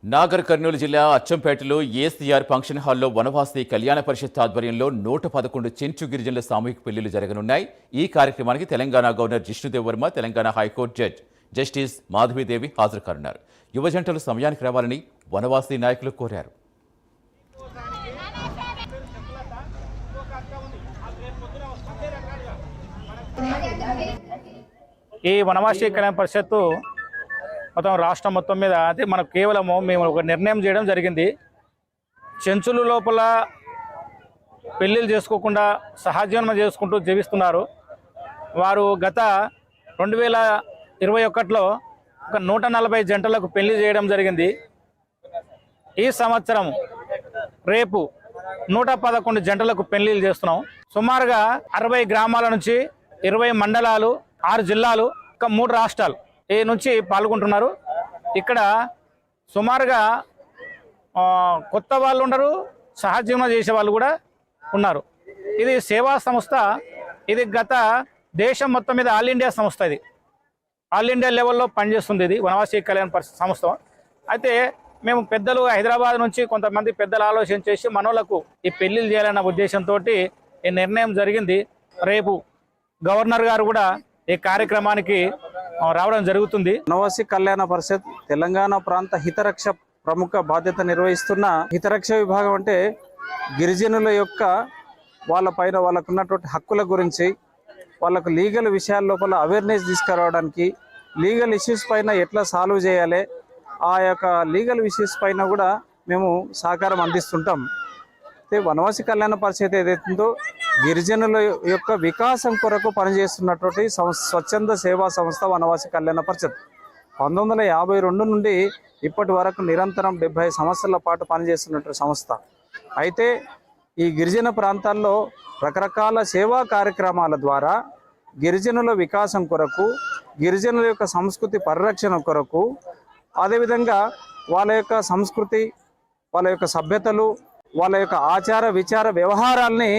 నాగర్ కర్నూలు జిల్లా అచ్చంపేటలో ACR function హాల్లో వనవాసి కళ్యాణ పరిషత్ ఆధ్వర్యంలో 111 చెంచు గిరిజనుల సామూహిక పెళ్లిళ్లు జరగనున్నాయి. ఈ కార్యక్రమానికి Telangana governor Jishnu Dev Varma, Telangana high court judge justice Madhavi Devi హాజరు కానున్నారు. యువజంటలు సమయానికి రావాలని వనవాసి నాయకులు కోరారు. ఈ వనవాసి కళ్యాణ పరిషత్తు మొత్తం రాష్ట్రం మొత్తం మీద అయితే మనకు కేవలము మేము ఒక నిర్ణయం చేయడం జరిగింది. చెంచుల లోపల పెళ్ళిళ్ళు చేసుకోకుండా సహజీవనం చేసుకుంటూ జీవిస్తున్నారు. వారు గత 2021లో ఒక 140 జంటలకు పెళ్లి చేయడం జరిగింది. ఈ సంవత్సరం రేపు 111 జంటలకు పెళ్లిళ్ళు చేస్తున్నాం. సుమారుగా 60 గ్రామాల నుంచి 20 మండలాలు, 6 జిల్లాలు, ఇంకా 3 రాష్ట్రాలు ఈ నుంచి పాల్గొంటున్నారు. ఇక్కడ సుమారుగా కొత్త వాళ్ళు ఉన్నారు, సహజీవనం చేసే వాళ్ళు కూడా ఉన్నారు. ఇది సేవా సంస్థ. ఇది గత దేశం మొత్తం మీద ఆల్ ఇండియా సంస్థ. ఇది ఆల్ ఇండియా లెవెల్లో పనిచేస్తుంది. ఇది వనవాసి కళ్యాణ పరిషత్ సంస్థ. అయితే మేము పెద్దలు హైదరాబాద్ నుంచి కొంతమంది పెద్దలు ఆలోచన చేసి మనోళ్లకు ఈ పెళ్లిళ్ళు చేయాలన్న ఉద్దేశంతో ఈ నిర్ణయం జరిగింది. రేపు గవర్నర్ గారు కూడా ఈ కార్యక్రమానికి రావడం జరుగుతుంది. వనవాసి కళ్యాణ పరిషత్ తెలంగాణ ప్రాంత హితరక్ష ప్రముఖ బాధ్యత నిర్వహిస్తున్న హితరక్ష విభాగం అంటే గిరిజనుల యొక్క వాళ్ళపైన వాళ్ళకున్నటువంటి హక్కుల గురించి, వాళ్ళకు లీగల్ విషయాల లోపల అవేర్నెస్ తీసుకురావడానికి, లీగల్ ఇష్యూస్ పైన ఎట్లా సాల్వ్ చేయాలి, ఆ యొక్క లీగల్ ఇష్యూస్ పైన కూడా మేము సహకారం అందిస్తుంటాం. వనవాసి కళ్యాణ పరిషత్ ఏదైతుందో గిరిజనుల యొక్క వికాసం కొరకు పనిచేస్తున్నటువంటి స్వచ్ఛంద సేవా సంస్థ వనవాసి కళ్యాణ పరిషత్ 1952 నుండి ఇప్పటి వరకు నిరంతరం 70 సంవత్సరాల పాటు పనిచేస్తున్నటువంటి సంస్థ. అయితే ఈ గిరిజన ప్రాంతాల్లో రకరకాల సేవా కార్యక్రమాల ద్వారా గిరిజనుల వికాసం కొరకు, గిరిజనుల యొక్క సంస్కృతి పరిరక్షణ కొరకు, అదేవిధంగా వాళ్ళ యొక్క సంస్కృతి, వాళ్ళ యొక్క సభ్యతలు, వాళ్ళ యొక్క ఆచార విచార వ్యవహారాల్ని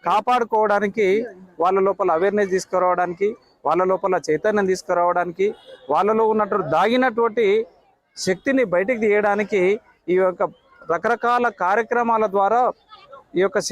కాపాడుకోవడానికి, వాళ్ళ లోపల అవేర్నెస్ తీసుకురావడానికి, వాళ్ళ లోపల చైతన్యం తీసుకురావడానికి, వాళ్ళలో ఉన్నటువంటి దాగినటువంటి శక్తిని బయటికి తీయడానికి ఈ యొక్క రకరకాల కార్యక్రమాల ద్వారా ఈ యొక్క